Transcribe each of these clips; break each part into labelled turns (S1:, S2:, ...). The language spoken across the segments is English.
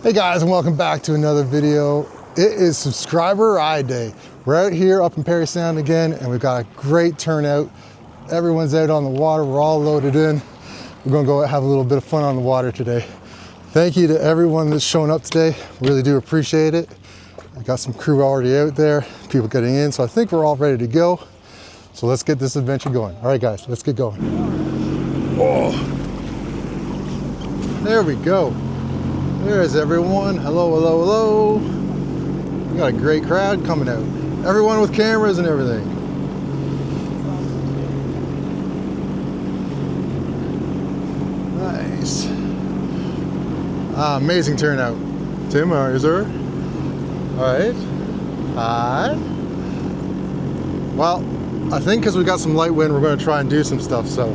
S1: Hey guys, and welcome back to another video. It is subscriber ride day. We're out here up in Perry Sound again, and we've got a great turnout. Everyone's out on the water. We're all loaded in. We're gonna go have a little bit of fun on the water today. Thank you to everyone that's shown up today. Really do appreciate it. I got some crew already out there, people getting in, so I think we're all ready to go. So let's get this adventure going. All right guys, let's get going. Oh, there we go. There's everyone. Hello, hello, hello. We got a great crowd coming out. Everyone with cameras and everything. Nice. Amazing turnout. Tim, how are you, sir? All right. Hi. Well, I think because we got some light wind, we're going to try and do some stuff. So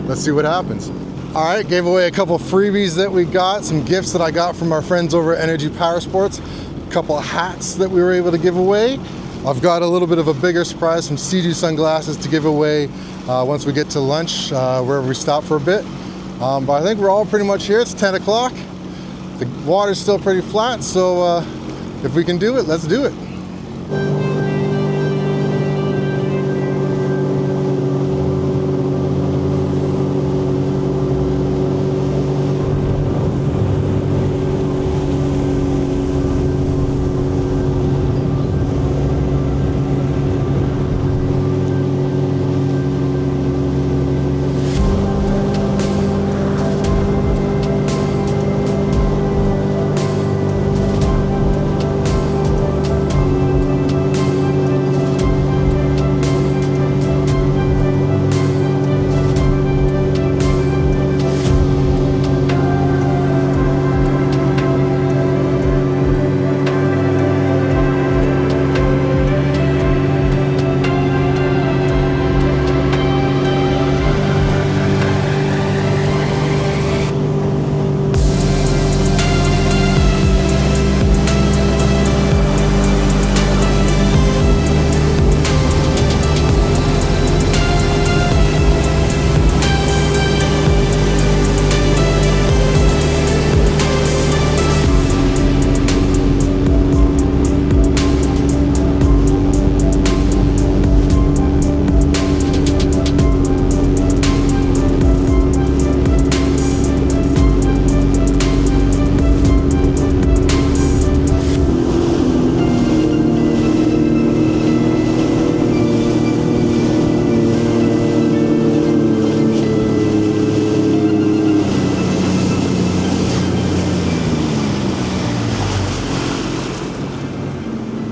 S1: let's see what happens. All right, gave away a couple freebies that we got, some gifts that I got from our friends over at Energy Powersports, a couple of hats that we were able to give away. I've got a little bit of a bigger surprise, some SeaDoo sunglasses to give away once we get to lunch, wherever we stop for a bit. But I think we're all pretty much here. It's 10 o'clock. The water's still pretty flat, so if we can do it, let's do it.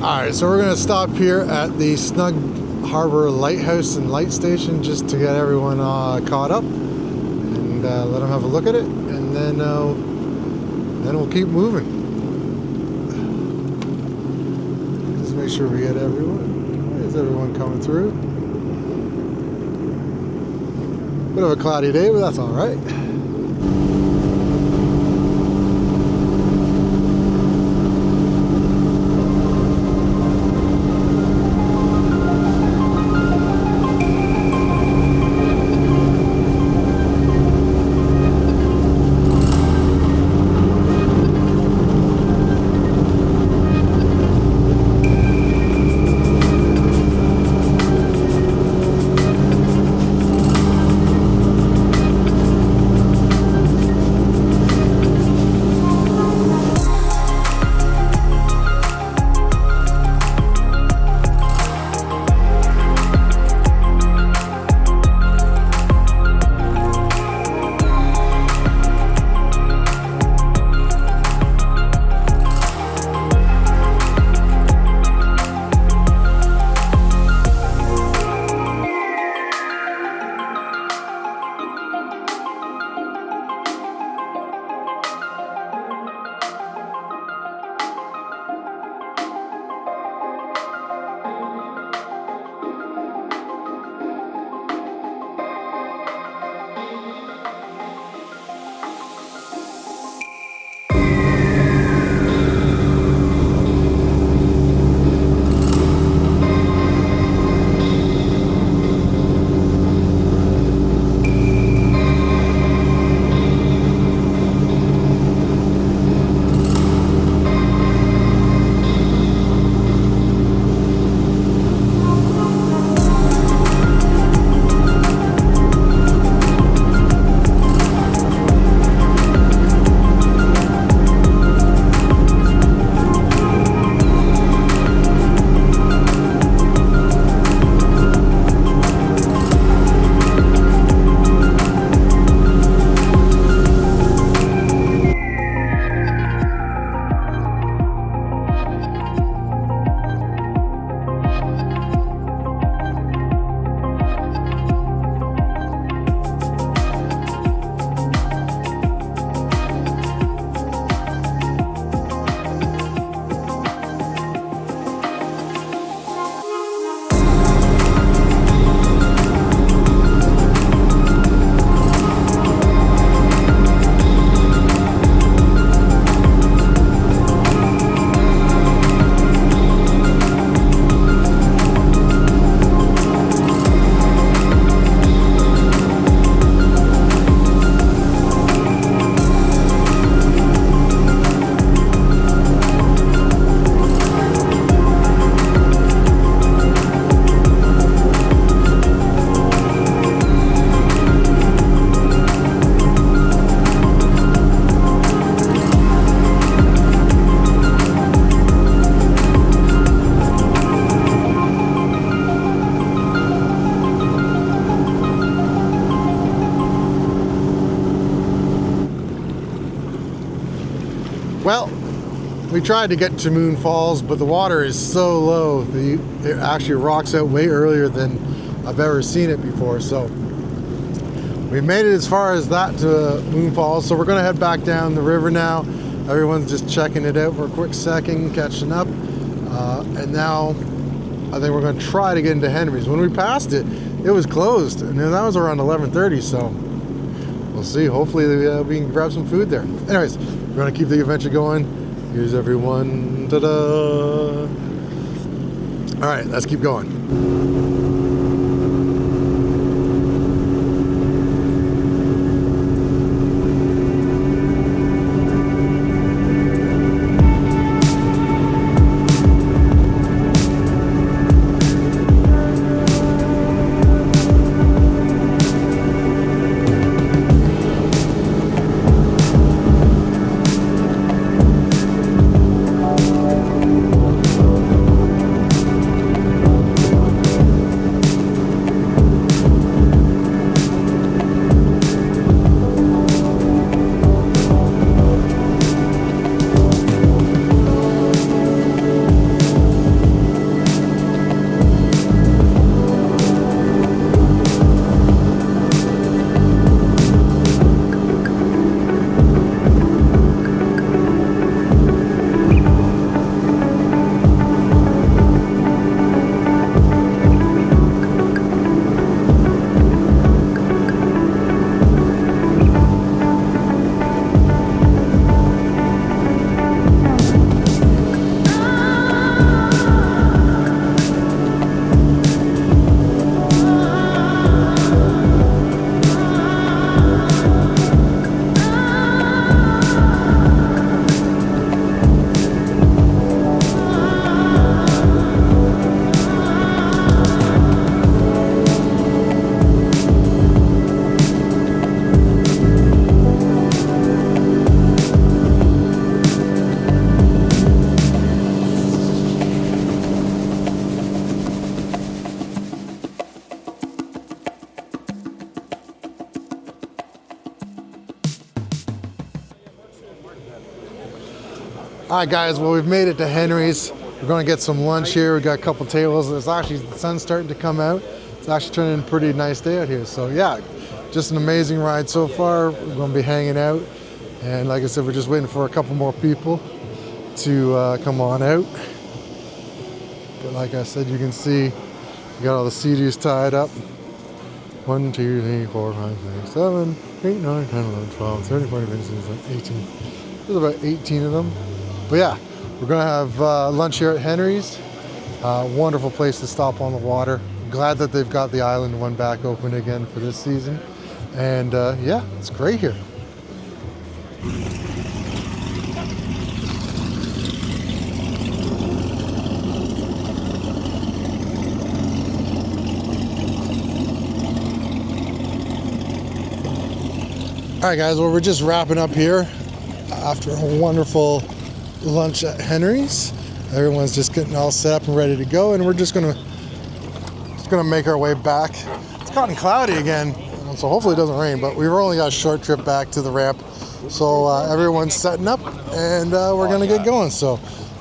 S1: Alright, so we're going to stop here at the Snug Harbor Lighthouse and Light Station just to get everyone caught up and let them have a look at it, and then we'll keep moving. Just make sure we get everyone. Is everyone coming through? Bit of a cloudy day, but that's alright. Well, we tried to get to Moon Falls, but the water is so low. It actually rocks out way earlier than I've ever seen it before. So we made it as far as that to Moon Falls. So we're gonna head back down the river now. Everyone's just checking it out for a quick second, catching up. And now I think we're gonna try to get into Henry's. When we passed it, it was closed, and that was around 11:30. So we'll see. Hopefully we can grab some food there. Anyways, we're gonna keep the adventure going. Here's everyone. Ta-da! All right, let's keep going. All right, guys, well, we've made it to Henry's. We're gonna get some lunch here. We got a couple tables. There's actually, the sun's starting to come out. It's actually turning a pretty nice day out here. So yeah, just an amazing ride so far. We're gonna be hanging out. And like I said, we're just waiting for a couple more people to come on out. But like I said, you can see, we got all the SeaDoos tied up. 1, 2, 3, 4, 5, 6, 7, 8, 9, 10, 11, 12, 13, 14, 15, 16, 18. There's about 18 of them. But yeah, we're gonna have lunch here at Henry's. Wonderful place to stop on the water. Glad that they've got the island one back open again for this season. And yeah, it's great here. All right, guys, well, we're just wrapping up here after a wonderful lunch at Henry's. Everyone's just getting all set up and ready to go, and we're just gonna make our way back. It's gotten cloudy again, so hopefully it doesn't rain, but we've only got a short trip back to the ramp. So everyone's setting up, and we're gonna get going. So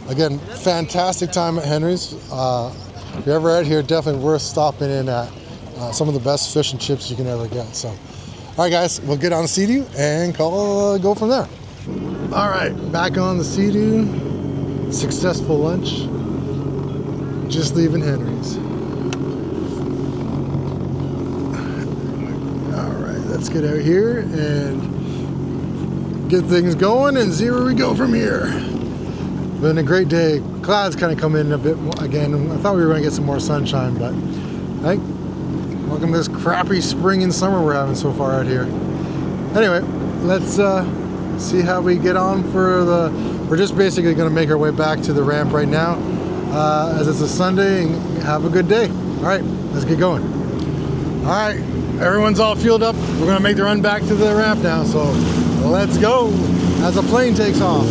S1: again, fantastic time at Henry's. If you're ever out here, definitely worth stopping in at. Some of the best fish and chips you can ever get. So, all right, guys, we'll get on the SeaDoo and go from there. All right, back on the SeaDoo. Successful lunch. Just leaving Henry's. All right, let's get out here and get things going and see where we go from here. Been a great day. Clouds kind of come in a bit more again. I thought we were going to get some more sunshine, but I think welcome to this crappy spring and summer we're having so far out here. Anyway, let's see how we get on for we're just basically going to make our way back to the ramp right now, as it's a Sunday, and have a good day. All right, let's get going. All right, everyone's all fueled up. We're going to make the run back to the ramp now, so let's go as the plane takes off.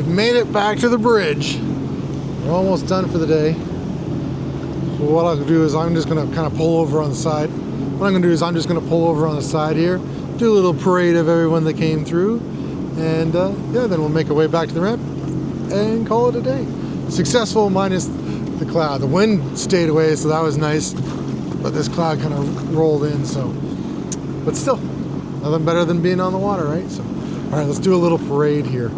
S1: we've made it back to the bridge. We're almost done for the day. So what I'll do is I'm just gonna kind of pull over on the side. What I'm gonna do is I'm just gonna pull over on the side here, do a little parade of everyone that came through, and yeah, then we'll make our way back to the ramp and call it a day. Successful minus the cloud. The wind stayed away, so that was nice, but this cloud kind of rolled in, so, but still, nothing better than being on the water, right? So, all right, let's do a little parade here.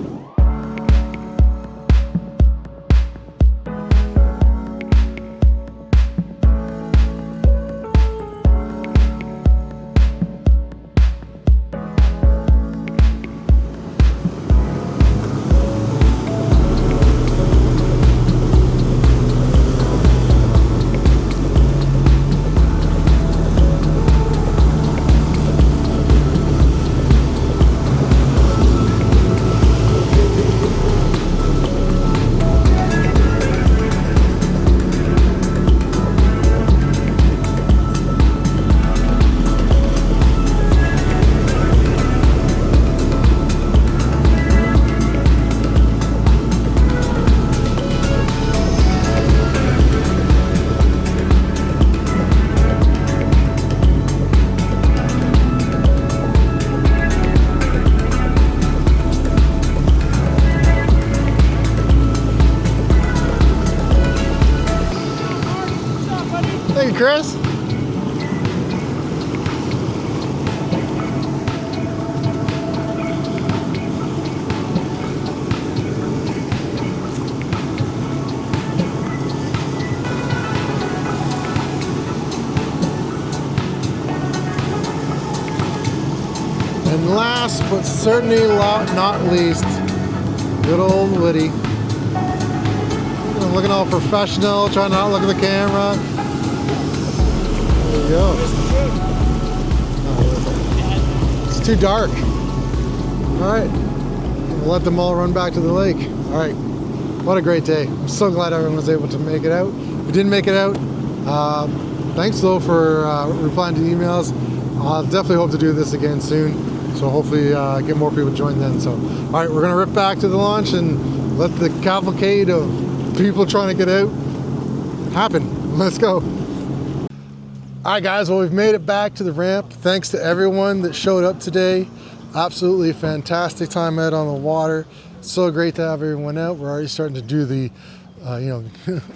S1: Thank you, Chris. And last but certainly not least, good old Liddy. Looking all professional, trying to not look at the camera. There you go. It's too dark. All right, we'll let them all run back to the lake. All right, what a great day. I'm so glad everyone was able to make it out. If you didn't make it out, thanks though for replying to emails. I'll definitely hope to do this again soon. So hopefully get more people to join then. So, all right, we're gonna rip back to the launch and let the cavalcade of people trying to get out happen. Let's go. All right, guys, well, we've made it back to the ramp. Thanks to everyone that showed up today. Absolutely fantastic time out on the water. So great to have everyone out. We're already starting to do the,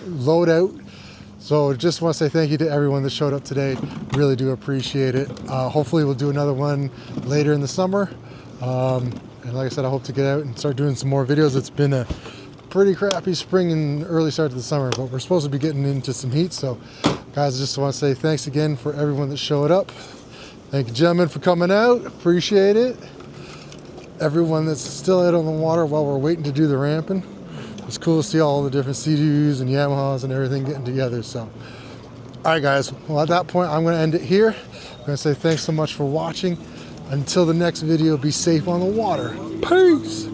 S1: load out. So just want to say thank you to everyone that showed up today. Really do appreciate it. Hopefully we'll do another one later in the summer. And like I said, I hope to get out and start doing some more videos. It's been a pretty crappy spring and early start to the summer, but we're supposed to be getting into some heat. So guys, I just want to say thanks again for everyone that showed up. Thank you, gentlemen, for coming out. Appreciate it. Everyone that's still out on the water while we're waiting to do the ramping. It's cool to see all the different SeaDoos and Yamahas and everything getting together. So, all right, guys. Well, at that point, I'm going to end it here. I'm going to say thanks so much for watching. Until the next video, be safe on the water. Peace.